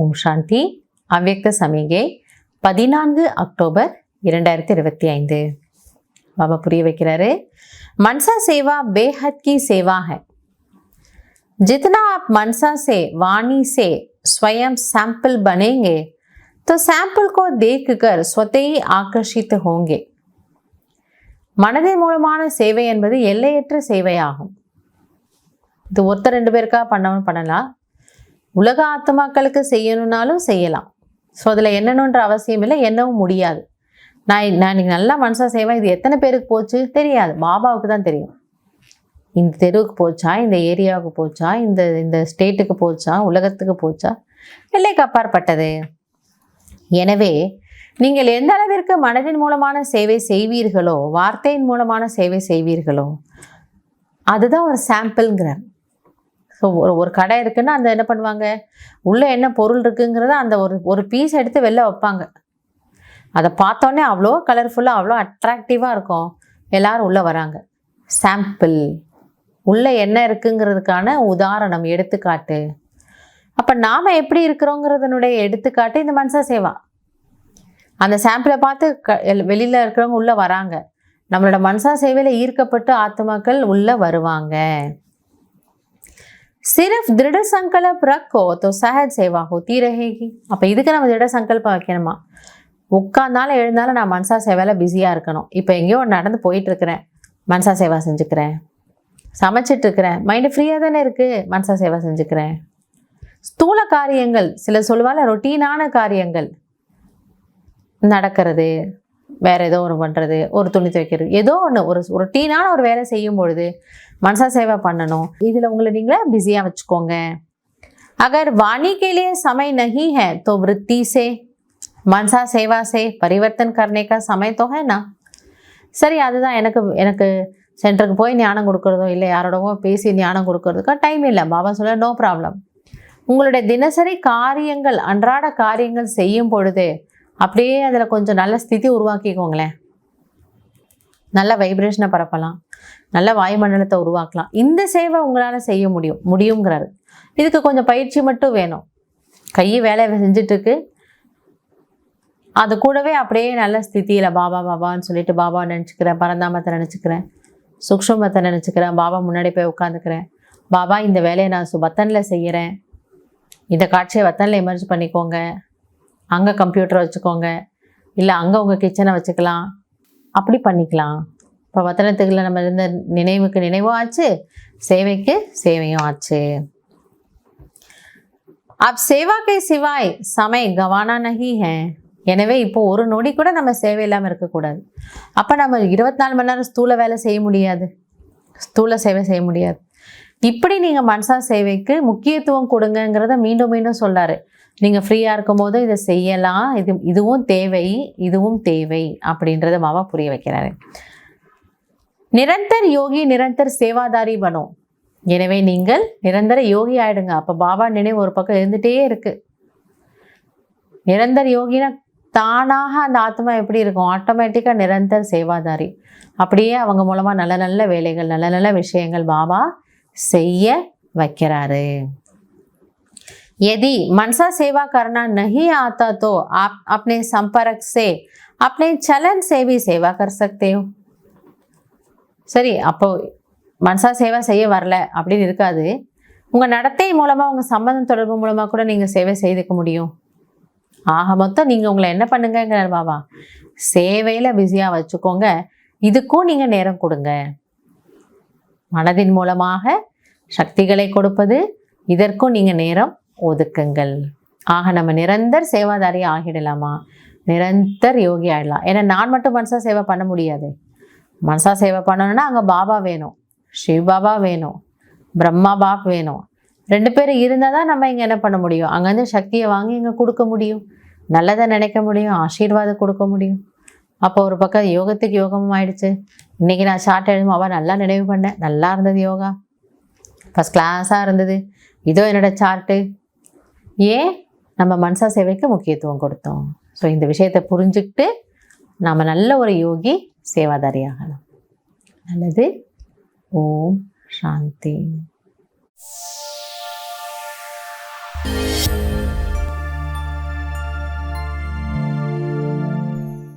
ஓம் சாந்தி. அவ்யக்த சமிகை 14 அக்டோபர் 2025. பாபா புரிய வைக்கிறாரு. मनसा सेवा बेहद की सेवा है. जितना आप मनसा से वाणी से स्वयं सैंपल बनेंगे तो सैंपल को देखकर स्वतः ही आकर्षित होंगे. மனதின் மூலமான சேவை என்பது எல்லையற்ற சேவையாகும். இது ஒருத்தர் 2 பேருக்கா பண்ணலாம், உலக ஆத்மாக்களுக்கு செய்யணும்னாலும் செய்யலாம். ஸோ அதில் என்னணுன்ற அவசியம் இல்லை, என்னவும் முடியாது. நான் இன்னைக்கு நல்லா மனசா செய்வேன், இது எத்தனை பேருக்கு போச்சு தெரியாது, பாபாவுக்கு தான் தெரியும். இந்த தெருவுக்கு போச்சா, இந்த ஏரியாவுக்கு போச்சா, இந்த ஸ்டேட்டுக்கு போச்சா, உலகத்துக்கு போச்சா, எல்லைக்கு அப்பாற்பட்டது. எனவே நீங்கள் எந்த அளவிற்கு மனதின் மூலமான சேவை செய்வீர்களோ, வார்த்தையின் மூலமான சேவை செய்வீர்களோ, அதுதான் ஒரு சாம்பிள்ங்கிறார். ஸோ ஒரு கடை இருக்குன்னா அந்த என்ன பண்ணுவாங்க, உள்ளே என்ன பொருள் இருக்குங்கிறத அந்த ஒரு பீஸ் எடுத்து வெளில வைப்பாங்க. அதை பார்த்தோன்னே அவ்வளோ கலர்ஃபுல்லாக, அவ்வளோ அட்ராக்டிவாக இருக்கும், எல்லோரும் உள்ளே வராங்க. சாம்பிள், உள்ளே என்ன இருக்குங்கிறதுக்கான உதாரணம், எடுத்துக்காட்டு. அப்போ நாம் எப்படி இருக்கிறோங்கிறதனுடைய எடுத்துக்காட்டு இந்த மனசா சேவா. அந்த சாம்பிளை பார்த்து வெளியில் இருக்கிறவங்க உள்ளே வராங்க. நம்மளோட மனசா சேவையில் ஈர்க்கப்பட்டு ஆத்மாக்கள் உள்ளே வருவாங்க. सिर्फ दृढ़ संकल्प रखो तो सहज सेवा होती रहेगी. அப்போ இதுக்கு நம்ம திட சங்கல்பம் வைக்கணுமா? உட்காந்தாலும் எழுந்தாலும் நான் மனசா சேவையில் பிஸியாக இருக்கணும். இப்போ எங்கேயோ நடந்து போயிட்டுருக்கிறேன், மனசா சேவா செஞ்சுக்கிறேன். சமைச்சிட்ருக்கிறேன், மைண்டு ஃப்ரீயாக தானே இருக்குது, மனசா சேவா செஞ்சுக்கிறேன். ஸ்தூல காரியங்கள், சில சொல்லுவாங்க ரொட்டீனான காரியங்கள் நடக்கிறது, வேறு ஏதோ ஒன்று பண்ணுறது, ஒரு துணி துவைக்கிறது, ஏதோ ஒன்று ஒரு ரொட்டீனான ஒரு வேலை செய்யும் பொழுது मनसा सेवा பண்ணணும். இதில் உங்களை நீங்களே பிஸியாக வச்சுக்கோங்க. अगर वाणी के लिए समय नहीं है तो वृत्ति से मनसा सेवा से परिवर्तन करने का समय तो है ना. சரி, அதுதான் எனக்கு சென்டருக்கு போய் ஞானம் கொடுக்குறதோ இல்லை யாரோடவோ பேசி ஞானம் கொடுக்கறதுக்கோ டைம் இல்லை. பாபா சொல்ல நோ ப்ராப்ளம். உங்களுடைய தினசரி காரியங்கள், அன்றாட காரியங்கள் செய்யும் பொழுது அப்படியே அதில் கொஞ்சம் நல்ல ஸ்திதி உருவாக்கிக்கோங்களேன். நல்ல வைப்ரேஷனை பரப்பலாம், நல்ல வாயுமண்டலத்தை உருவாக்கலாம். இந்த சேவை உங்களால் செய்ய முடியுங்கிறாரு. இதுக்கு கொஞ்சம் பயிற்சி மட்டும் வேணும். கை வேலையை செஞ்சிட்ருக்கு, அது கூடவே அப்படியே நல்ல ஸ்திதியில் பாபா பாபான்னு சொல்லிட்டு பாபா நினச்சிக்கிறேன், பரந்தாமத்தை நினச்சிக்கிறேன், சூக்ஷ்மத்தை நினச்சிக்கிறேன், பாபா முன்னாடி போய் உட்காந்துக்கிறேன். பாபா இந்த வேலையை நான் வத்தனில் செய்கிறேன், இந்த காட்சியை வத்தனில் எமர்ஜ் பண்ணிக்கோங்க, அங்கே கம்ப்யூட்டரை வச்சுக்கோங்க, இல்லை அங்கே உங்கள் கிச்சனை வச்சுக்கலாம், அப்படி பண்ணிக்கலாம். இப்போ வத்தனத்துக்குள்ள நம்ம இருந்த நினைவுக்கு நினைவும் ஆச்சு, சேவைக்கு சேவையும் ஆச்சு. अब सेवा के सिवाय समय गवाना नहीं है. எனவே இப்போ ஒரு நொடி கூட நம்ம சேவை இல்லாமல் இருக்கக்கூடாது. அப்போ நம்ம 24 மணி நேரம் ஸ்தூல வேலை செய்ய முடியாது, ஸ்தூல சேவை செய்ய முடியாது. இப்படி நீங்கள் மனசா சேவைக்கு முக்கியத்துவம் கொடுங்கிறத மீண்டும் மீண்டும் சொல்கிறாரு. நீங்கள் ஃப்ரீயாக இருக்கும் போது இதை செய்யலாம், இதுவும் தேவை, இதுவும் தேவை அப்படின்றத மாவா புரிய வைக்கிறாரு. நிரந்தர யோகி நிரந்தர சேவாதாரி பனோ. எனவே நீங்கள் நிரந்தர யோகி ஆயிடுங்க. அப்போ பாபா நினைவு ஒரு பக்கம் இருந்துகிட்டே இருக்கு. நிரந்தர யோகினா தானாக அந்த ஆத்மா எப்படி இருக்கும், ஆட்டோமேட்டிக்காக நிரந்தர சேவாதாரி. அப்படியே அவங்க மூலமாக நல்ல நல்ல வேலைகள், நல்ல நல்ல விஷயங்கள் பாபா செய்ய வைக்கிறாரு. यदि मनसा सेवा करना नहीं आता तो आप अपने संपर्क से, अपने चलन से भी सेवा कर सकते हो. சரி, அப்போ மனசா சேவை செய்ய வரல அப்படின்னு இருக்காது. உங்கள் நடத்தை மூலமாக, உங்கள் சம்பந்தம் தொடர்பு மூலமாக கூட நீங்கள் சேவை செய்துக்க முடியும். ஆக மொத்தம் நீங்கள் உங்களை என்ன பண்ணுங்கிறார் பாபா, சேவையில் பிஸியாக வச்சுக்கோங்க. இதுக்கும் நீங்கள் நேரம் கொடுங்க. மனதின் மூலமாக சக்திகளை கொடுப்பது, இதற்கும் நீங்கள் நேரம் ஒதுக்குங்கள். ஆக நம்ம நிரந்தர சேவாதாரி ஆகிடலாமா, நிரந்தர யோகி ஆகிடலாம். ஏன்னா நான் மட்டும் மனசா சேவை பண்ண முடியாது. மனசா சேவை பண்ணணும்னா அங்கே பாபா வேணும், சிவ் பாபா வேணும், பிரம்மா பாப் வேணும். 2 பேர் இருந்தால் தான் நம்ம இங்கே என்ன பண்ண முடியும், அங்கேருந்து சக்தியை வாங்கி இங்கே கொடுக்க முடியும், நல்லதை நினைக்க முடியும், ஆசீர்வாதம் கொடுக்க முடியும். அப்போ ஒரு பக்கம் யோகத்துக்கு யோகமும் ஆயிடுச்சு. இன்றைக்கி நான் சார்ட் எழுதும் அவள் நல்லா நினைவு பண்ணேன், நல்லா இருந்தது, யோகா ஃபஸ்ட் கிளாஸாக இருந்தது, இதோ என்னோடய சார்ட்டு. ஏன் நம்ம மனசா சேவைக்கு முக்கியத்துவம் கொடுத்தோம். ஸோ இந்த விஷயத்தை புரிஞ்சுக்கிட்டு நாம் நல்ல ஒரு யோகி சேவாதாரியாகலாம். நல்லது. ஓம் சாந்தி.